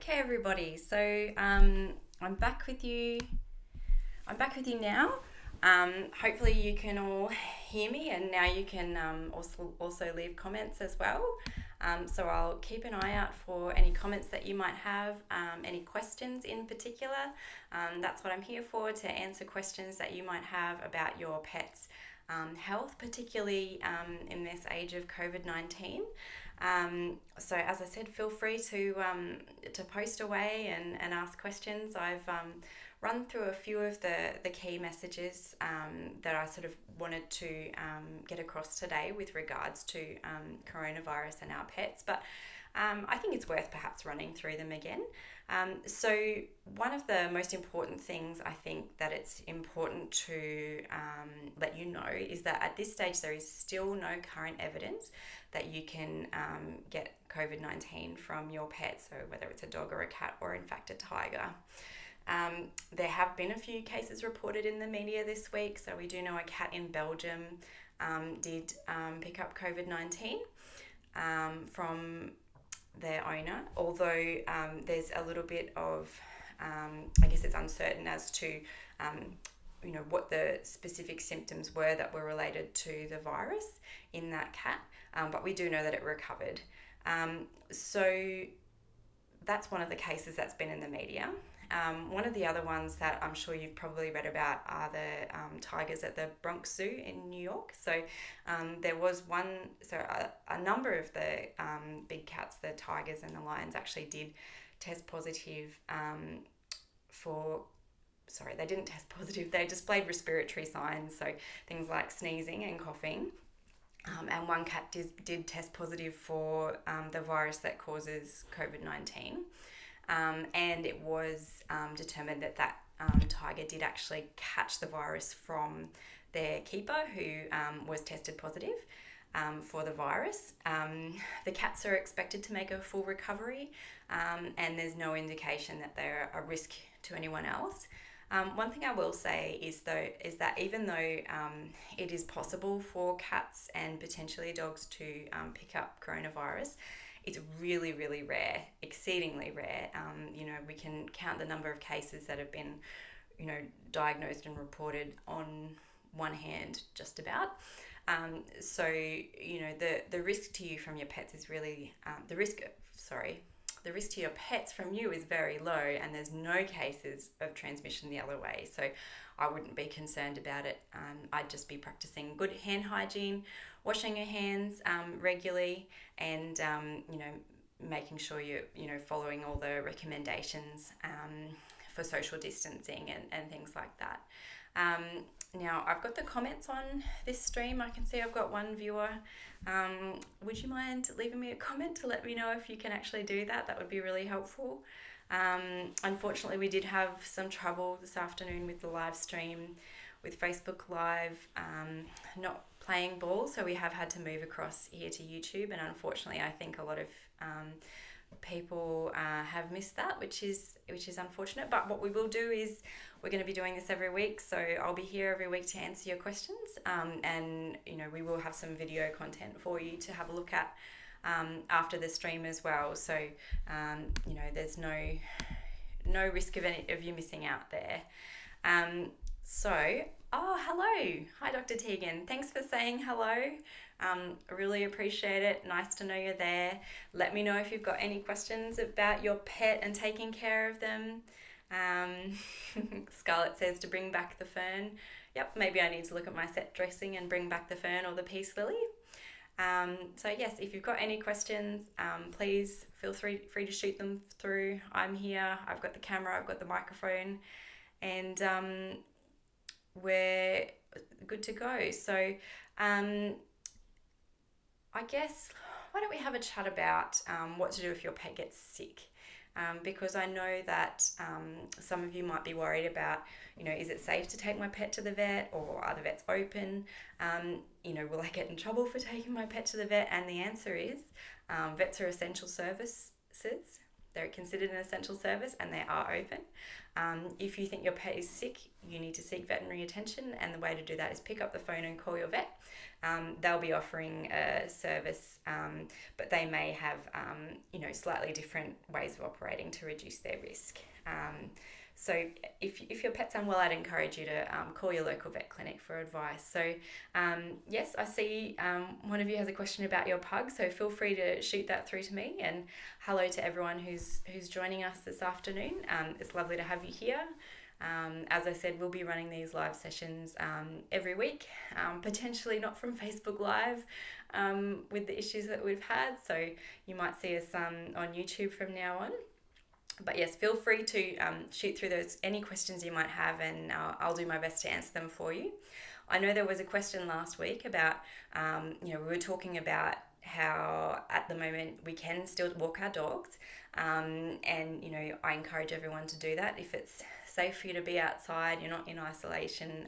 Okay, everybody. So I'm back with you. I'm back with you now. Hopefully you can all hear me, and now you can also leave comments as well. So I'll keep an eye out for any comments that you might have, any questions in particular. That's what I'm here for, to answer questions that you might have about your pet's health, particularly in this age of COVID-19. So as I said, feel free to post away and ask questions. I've run through a few of the key messages that I sort of wanted to get across today with regards to coronavirus and our pets, but I think it's worth perhaps running through them again. So one of the most important things I think that it's important to let you know is that at this stage there is still no current evidence that you can get COVID-19 from your pet, so whether it's a dog or a cat or in fact a tiger. There have been a few cases reported in the media this week, so we do know a cat in Belgium did pick up COVID-19 from their owner, although there's a little bit of, I guess it's uncertain as to, what the specific symptoms were that were related to the virus in that cat, but we do know that it recovered. So that's one of the cases that's been in the media. One of the other ones that I'm sure you've probably read about are the tigers at the Bronx Zoo in New York. So there was a number of the big cats, the tigers and the lions, actually did test positive they didn't test positive, they displayed respiratory signs, so things like sneezing and coughing. And one cat did test positive for the virus that causes COVID-19. And it was determined that tiger did actually catch the virus from their keeper, who was tested positive for the virus. The cats are expected to make a full recovery, and there's no indication that they're a risk to anyone else. One thing I will say is that even though it is possible for cats and potentially dogs to pick up coronavirus, it's really, really rare, exceedingly rare. We can count the number of cases that have been, diagnosed and reported on one hand, just about. So the risk to you from your pets is really, the risk to your pets from you is very low, and there's no cases of transmission the other way. So I wouldn't be concerned about it. I'd just be practicing good hand hygiene, washing your hands regularly, and making sure you're following all the recommendations for social distancing and things like that. Now I've got the comments on this stream. I can see I've got one viewer. Would you mind leaving me a comment to let me know if you can actually do that? That would be really helpful. Unfortunately, we did have some trouble this afternoon with the live stream, with Facebook Live not playing ball, so we have had to move across here to YouTube, and unfortunately I think a lot of people have missed that, which is unfortunate. But what we will do is we're going to be doing this every week, so I'll be here every week to answer your questions, and we will have some video content for you to have a look at after the stream as well. So there's no risk of you missing out there. Hello. Hi, Dr. Teagan. Thanks for saying hello. I really appreciate it. Nice to know you're there. Let me know if you've got any questions about your pet and taking care of them. Scarlett says to bring back the fern. Yep, maybe I need to look at my set dressing and bring back the fern or the peace lily. So yes, if you've got any questions, please feel free to shoot them through. I'm here. I've got the camera. I've got the microphone, and we're good to go. So I guess, why don't we have a chat about what to do if your pet gets sick? Because I know that some of you might be worried about, is it safe to take my pet to the vet, or are the vets open? Will I get in trouble for taking my pet to the vet? And the answer is, vets are essential services. they're considered an essential service and they are open. If you think your pet is sick, you need to seek veterinary attention, and the way to do that is pick up the phone and call your vet. They'll be offering a service, but they may have slightly different ways of operating to reduce their risk. So if your pet's unwell, I'd encourage you to call your local vet clinic for advice. So yes, I see one of you has a question about your pug, so feel free to shoot that through to me. And hello to everyone who's joining us this afternoon. It's lovely to have you here. As I said, we'll be running these live sessions every week, potentially not from Facebook Live with the issues that we've had. So you might see us on YouTube from now on. But yes, feel free to shoot through any questions you might have, and I'll do my best to answer them for you. I know there was a question last week about, we were talking about how at the moment we can still walk our dogs, and I encourage everyone to do that. If it's safe for you to be outside, you're not in isolation,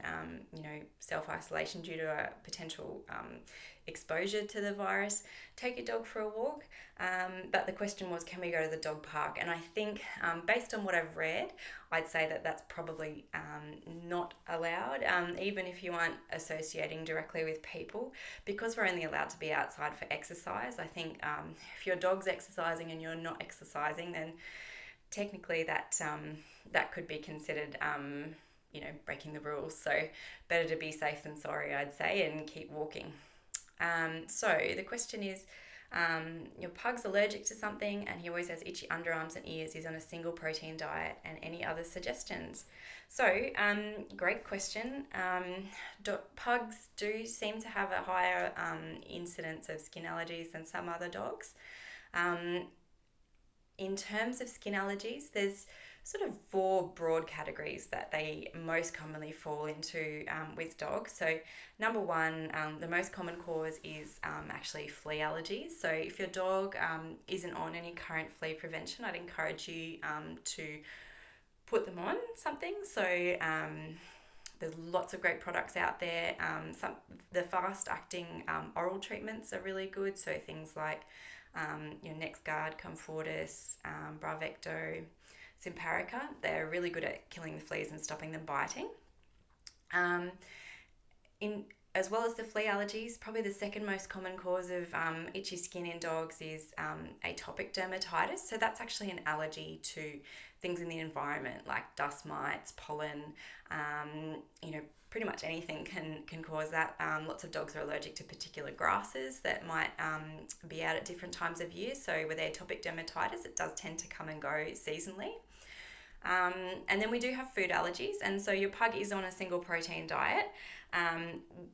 self-isolation due to a potential exposure to the virus, take your dog for a walk. But the question was, can we go to the dog park? And I think based on what I've read, I'd say that that's probably not allowed, even if you aren't associating directly with people, because we're only allowed to be outside for exercise. I think if your dog's exercising and you're not exercising, then technically that could be considered breaking the rules. So better to be safe than sorry, I'd say, and keep walking. So the question is, your pug's allergic to something and he always has itchy underarms and ears. He's on a single protein diet, and any other suggestions? So great question. Pugs do seem to have a higher incidence of skin allergies than some other dogs. In terms of skin allergies, there's sort of 4 broad categories that they most commonly fall into with dogs. So number 1, the most common cause is actually flea allergies. So if your dog isn't on any current flea prevention, I'd encourage you to put them on something. So there's lots of great products out there. The fast-acting oral treatments are really good. So things like NexGard, Comfortis, Bravecto, Simparica, they're really good at killing the fleas and stopping them biting. As well as the flea allergies, probably the second most common cause of itchy skin in dogs is atopic dermatitis. So that's actually an allergy to things in the environment like dust mites, pollen, pretty much anything can cause that. Lots of dogs are allergic to particular grasses that might be out at different times of year. So with atopic dermatitis, it does tend to come and go seasonally. And then we do have food allergies, and so your pug is on a single protein diet.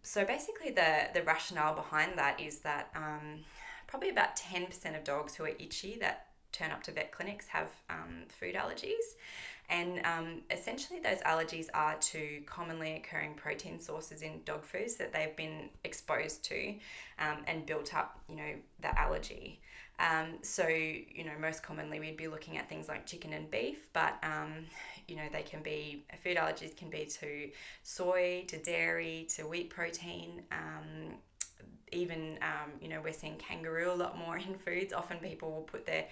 So basically the rationale behind that is that probably about 10% of dogs who are itchy that turn up to vet clinics have food allergies. And essentially those allergies are to commonly occurring protein sources in dog foods that they've been exposed to and built up, the allergy. So most commonly we'd be looking at things like chicken and beef, but they can be, food allergies can be to soy, to dairy, to wheat protein, even we're seeing kangaroo a lot more in foods. Often people will put their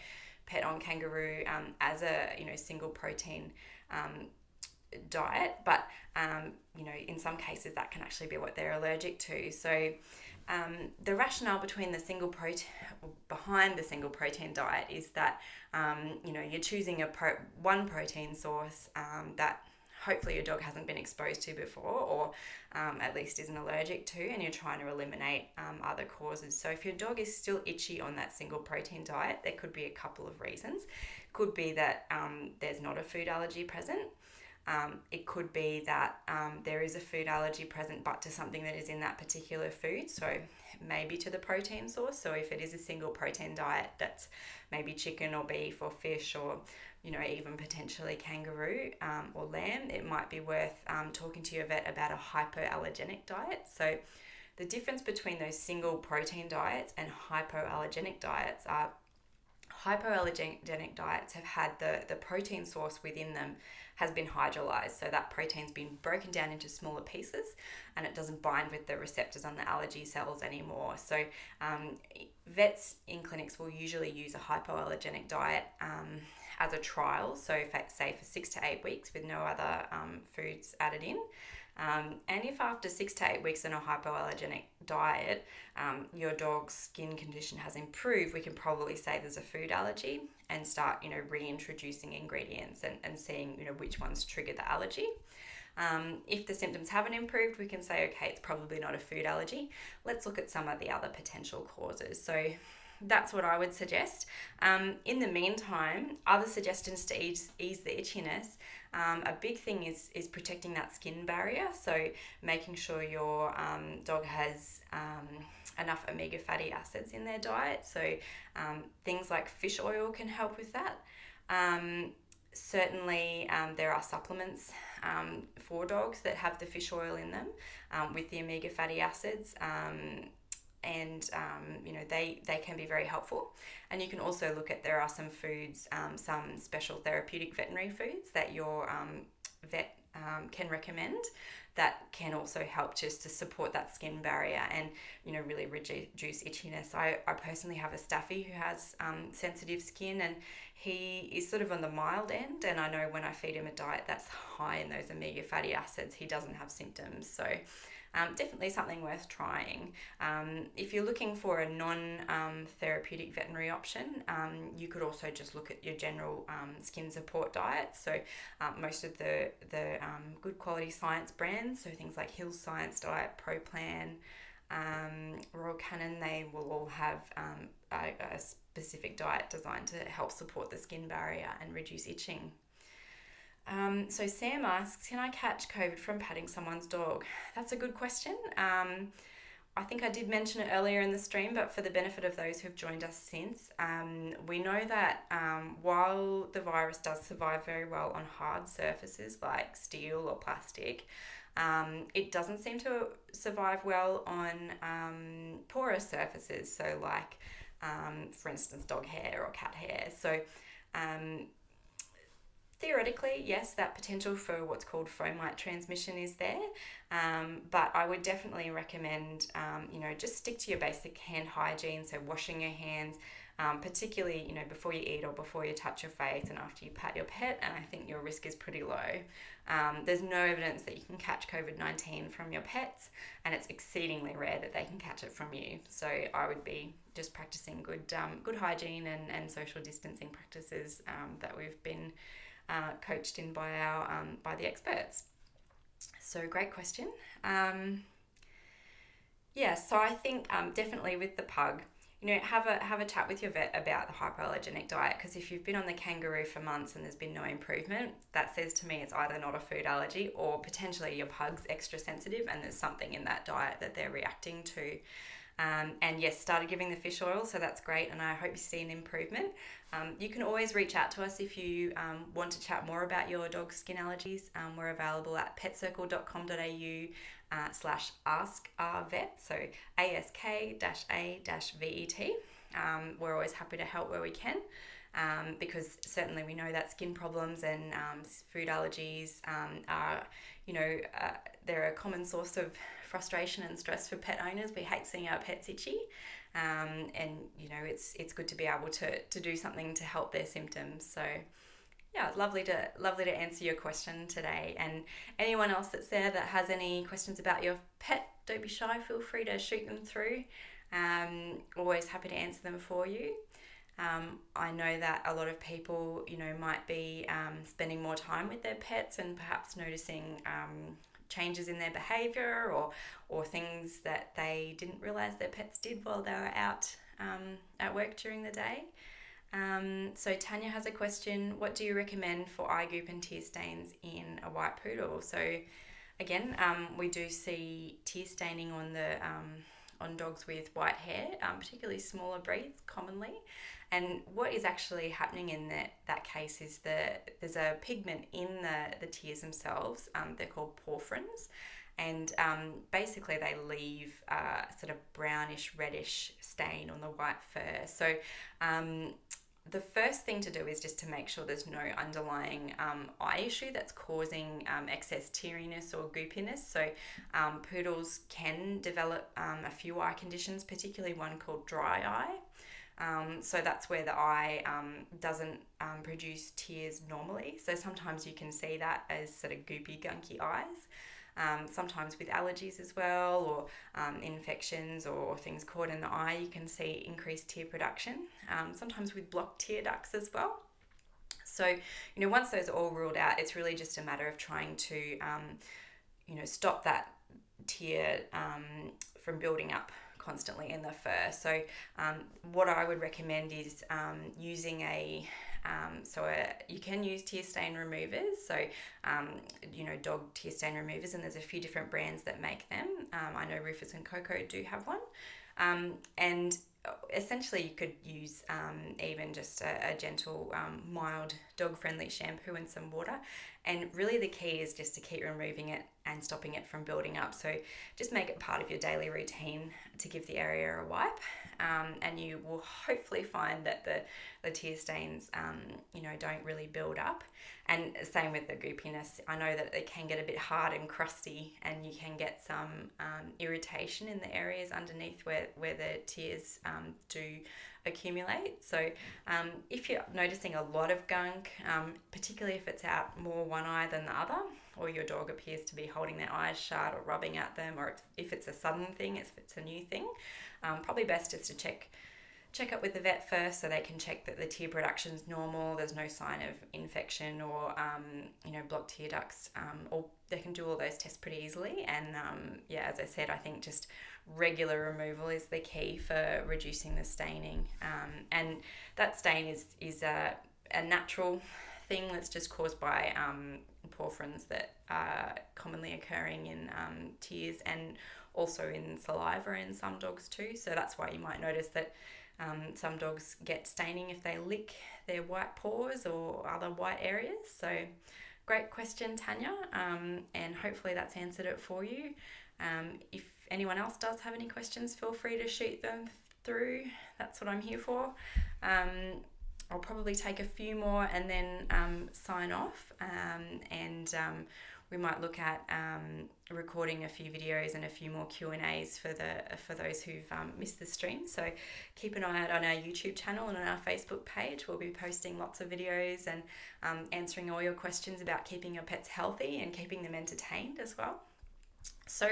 pet on kangaroo as a single protein diet, but in some cases that can actually be what they're allergic to. So the rationale behind the single protein diet is that you're choosing one protein source that hopefully your dog hasn't been exposed to before, or at least isn't allergic to, and you're trying to eliminate other causes. So if your dog is still itchy on that single protein diet, there could be a couple of reasons. Could be that there's not a food allergy present. It could be that there is a food allergy present, but to something that is in that particular food. So maybe to the protein source. So if it is a single protein diet, that's maybe chicken or beef or fish or even potentially kangaroo or lamb, it might be worth talking to your vet about a hypoallergenic diet. So the difference between those single protein diets and hypoallergenic diets are hypoallergenic diets have had the protein source within them has been hydrolyzed. So that protein's been broken down into smaller pieces and it doesn't bind with the receptors on the allergy cells anymore. So vets in clinics will usually use a hypoallergenic diet as a trial. So say for 6 to 8 weeks with no other foods added in. And if after 6 to 8 weeks on a hypoallergenic diet, your dog's skin condition has improved, we can probably say there's a food allergy and start, reintroducing ingredients and seeing, which ones trigger the allergy. If the symptoms haven't improved, we can say, okay, it's probably not a food allergy. Let's look at some of the other potential causes. So that's what I would suggest. In the meantime, other suggestions to ease the itchiness. A big thing is protecting that skin barrier. So making sure your dog has enough omega fatty acids in their diet. So things like fish oil can help with that. Certainly there are supplements for dogs that have the fish oil in them with the omega fatty acids. And they can be very helpful. And you can also look at, there are some foods, some special therapeutic veterinary foods that your vet can recommend that can also help just to support that skin barrier and really reduce itchiness. I personally have a staffy who has sensitive skin, and he is sort of on the mild end, and I know when I feed him a diet that's high in those omega fatty acids, he doesn't have symptoms. So definitely something worth trying. If you're looking for a non-therapeutic veterinary option, you could also just look at your general skin support diet. So most of the good quality science brands, so things like Hill's Science Diet, ProPlan, Royal Canin, they will all have a specific diet designed to help support the skin barrier and reduce itching. So Sam asks, can I catch COVID from patting someone's dog? That's a good question. I think I did mention it earlier in the stream, but for the benefit of those who've joined us since, we know that while the virus does survive very well on hard surfaces like steel or plastic, it doesn't seem to survive well on porous surfaces, so like, for instance, dog hair or cat hair. So theoretically, yes, that potential for what's called fomite transmission is there, but I would definitely recommend, just stick to your basic hand hygiene, so washing your hands, particularly, before you eat or before you touch your face and after you pat your pet, and I think your risk is pretty low. There's no evidence that you can catch COVID-19 from your pets, and it's exceedingly rare that they can catch it from you. So I would be just practicing good hygiene and social distancing practices that we've been coached in by the experts. So great question. So I think definitely with the pug, have a chat with your vet about the hypoallergenic diet, because if you've been on the kangaroo for months and there's been no improvement, that says to me it's either not a food allergy or potentially your pug's extra sensitive and there's something in that diet that they're reacting to. And yes, started giving the fish oil, so that's great, and I hope you see an improvement. You can always reach out to us if you want to chat more about your dog's skin allergies. We're available at petcircle.com.au/askourvet, so ASK-A-VET. We're always happy to help where we can, because certainly we know that skin problems and food allergies are, they're a common source of frustration and stress for pet owners. We hate seeing our pets itchy, and it's good to be able to do something to help their symptoms. So yeah, lovely to answer your question today. And anyone else that's there that has any questions about your pet, don't be shy, feel free to shoot them through. Always happy to answer them for you. I know that a lot of people might be spending more time with their pets and perhaps noticing changes in their behaviour or things that they didn't realise their pets did while they were out at work during the day. So Tanya has a question: what do you recommend for eye goop and tear stains in a white poodle? So again, we do see tear staining on dogs with white hair, particularly smaller breeds commonly. And what is actually happening in that case is that there's a pigment in the tears themselves. They're called porphyrins, and basically they leave a sort of brownish reddish stain on the white fur. So the first thing to do is just to make sure there's no underlying eye issue that's causing excess teariness or goopiness. So poodles can develop a few eye conditions, particularly one called dry eye. So that's where the eye doesn't produce tears normally. So sometimes you can see that as sort of goopy, gunky eyes. Sometimes with allergies as well, or infections or things caught in the eye, you can see increased tear production. Sometimes with blocked tear ducts as well. So, once those are all ruled out, it's really just a matter of trying to, stop that tear from building up constantly in the fur. So what I would recommend is using you can use tear stain removers, so dog tear stain removers, and there's a few different brands that make them. I know Rufus and Coco do have one, and essentially you could use even just a gentle mild dog friendly shampoo and some water, and really the key is just to keep removing it and stopping it from building up. So just make it part of your daily routine to give the area a wipe, and you will hopefully find that the tear stains don't really build up. And same with the goopiness. I know that it can get a bit hard and crusty, and you can get some irritation in the areas underneath where the tears do accumulate. So if you're noticing a lot of gunk, particularly if it's out more one eye than the other, or your dog appears to be holding their eyes shut or rubbing at them, or if it's a sudden thing, if it's a new thing, probably best just to check up with the vet first, so they can check that the tear production's normal, there's no sign of infection or blocked tear ducts, or they can do all those tests pretty easily. And as I said, I think just regular removal is the key for reducing the staining, and that stain is a natural thing that's just caused by porphyrins that are commonly occurring in tears, and also in saliva in some dogs too. So that's why you might notice that some dogs get staining if they lick their white paws or other white areas. So great question, Tanya, and hopefully that's answered it for you. If anyone else does have any questions, feel free to shoot them through. That's what I'm here for. I'll probably take a few more and then sign off, and we might look at recording a few videos and a few more Q&As for those who've missed the stream. So keep an eye out on our YouTube channel and on our Facebook page. We'll be posting lots of videos and answering all your questions about keeping your pets healthy and keeping them entertained as well. So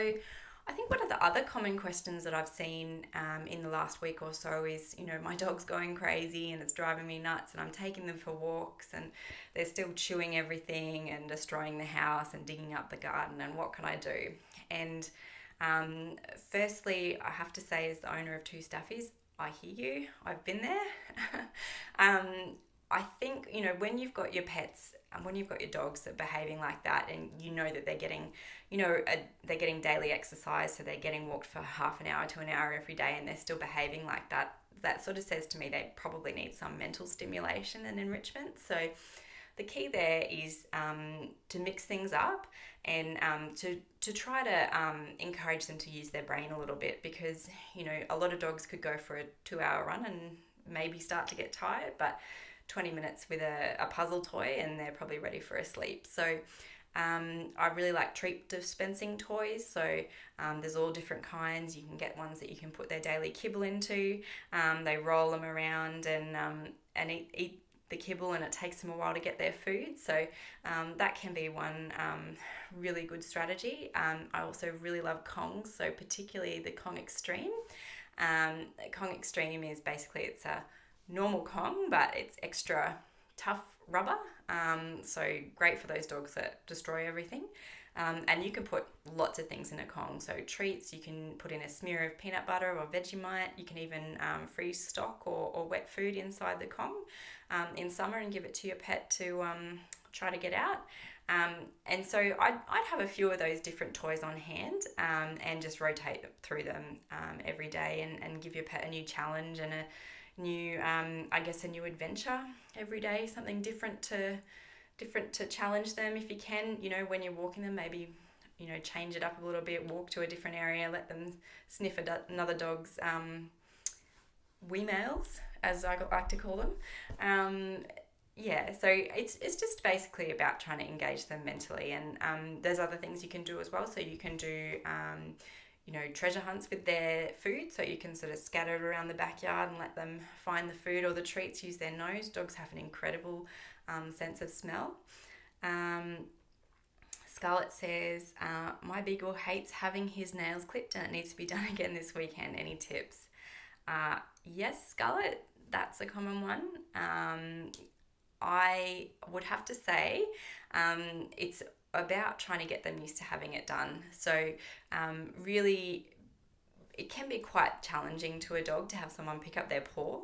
I think one of the other common questions that I've seen in the last week or so is, my dog's going crazy and it's driving me nuts, and I'm taking them for walks and they're still chewing everything and destroying the house and digging up the garden, and what can I do? And firstly, I have to say, as the owner of 2 staffies, I hear you. I've been there. I think, when you've got your pets, when you've got your dogs that are behaving like that, and that they're getting, they're getting daily exercise, so they're getting walked for half an hour to an hour every day, and they're still behaving like that, that sort of says to me they probably need some mental stimulation and enrichment. So the key there is to mix things up and to try to encourage them to use their brain a little bit, because, a lot of dogs could go for a 2-hour run and maybe start to get tired, but 20 minutes with a puzzle toy and they're probably ready for a sleep. So I really like treat dispensing toys. So there's all different kinds. You can get ones that you can put their daily kibble into. They roll them around and eat the kibble, and it takes them a while to get their food. So that can be one really good strategy. I also really love Kongs, so particularly the Kong Extreme. Kong Extreme is basically, it's a normal Kong, but it's extra tough rubber, so great for those dogs that destroy everything. And you can put lots of things in a Kong, so treats, you can put in a smear of peanut butter or Vegemite, you can even freeze stock or wet food inside the Kong in summer and give it to your pet to try to get out. And so I'd have a few of those different toys on hand, and just rotate through them every day, and give your pet a new challenge and a new a new adventure every day, something different to challenge them. If you can, when you're walking them, maybe change it up a little bit, walk to a different area, let them sniff another dog's wee males, as I like to call them. So it's just basically about trying to engage them mentally, and there's other things you can do as well. So you can do treasure hunts with their food, so you can sort of scatter it around the backyard and let them find the food or the treats, use their nose. Dogs have an incredible sense of smell. Scarlett says, my beagle hates having his nails clipped and it needs to be done again this weekend. Any tips? Yes, Scarlett, that's a common one. I would have to say it's about trying to get them used to having it done. So really, it can be quite challenging to a dog to have someone pick up their paw,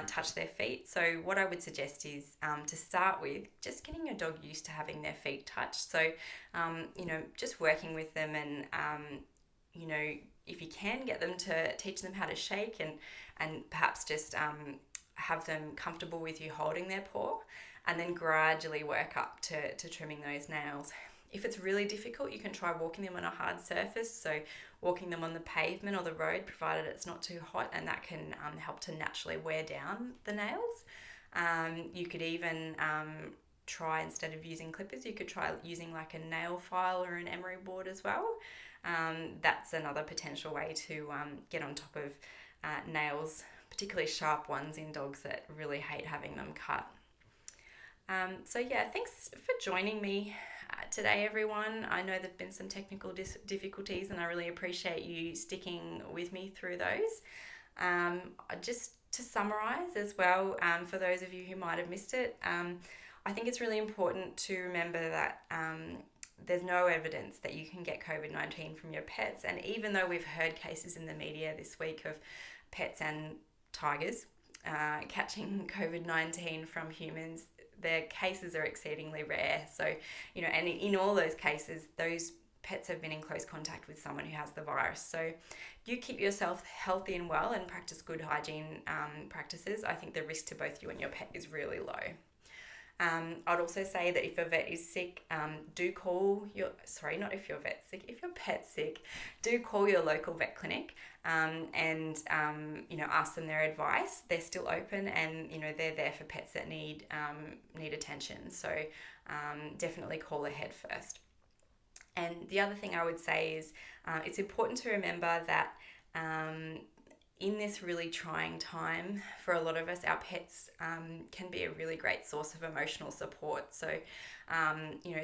touch their feet. So what I would suggest is to start with just getting your dog used to having their feet touched. So, just working with them and, if you can get them to teach them how to shake and perhaps just have them comfortable with you holding their paw, and then gradually work up to trimming those nails. If it's really difficult, you can try walking them on a hard surface, so walking them on the pavement or the road, provided it's not too hot, and that can help to naturally wear down the nails. You could even try, instead of using clippers, you could try using like a nail file or an emery board as well. That's another potential way to get on top of nails, particularly sharp ones in dogs that really hate having them cut. Thanks for joining me today, everyone. I know there've been some technical difficulties, and I really appreciate you sticking with me through those. Just to summarise as well, for those of you who might have missed it, I think it's really important to remember that there's no evidence that you can get COVID-19 from your pets, and even though we've heard cases in the media this week of pets and tigers catching COVID-19 from humans, their cases are exceedingly rare. So, and in all those cases, those pets have been in close contact with someone who has the virus. So you keep yourself healthy and well and practice good hygiene practices. I think the risk to both you and your pet is really low. I'd also say that if your vet is sick, if your vet's sick, if your pet's sick, do call your local vet clinic and ask them their advice. They're still open, and they're there for pets that need attention. So definitely call ahead first. And the other thing I would say is it's important to remember that in this really trying time for a lot of us, our pets can be a really great source of emotional support. So,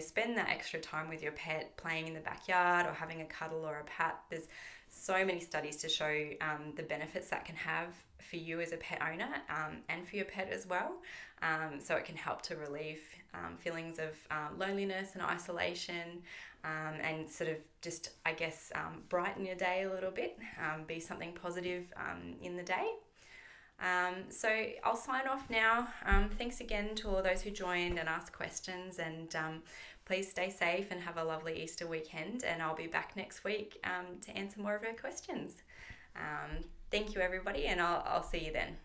spend that extra time with your pet, playing in the backyard or having a cuddle or a pat. There's so many studies to show the benefits that can have for you as a pet owner and for your pet as well. So it can help to relieve feelings of loneliness and isolation, and sort of just, brighten your day a little bit, be something positive in the day. So I'll sign off now. Thanks again to all those who joined and asked questions, and please stay safe and have a lovely Easter weekend, and I'll be back next week to answer more of your questions. Thank you, everybody, and I'll see you then.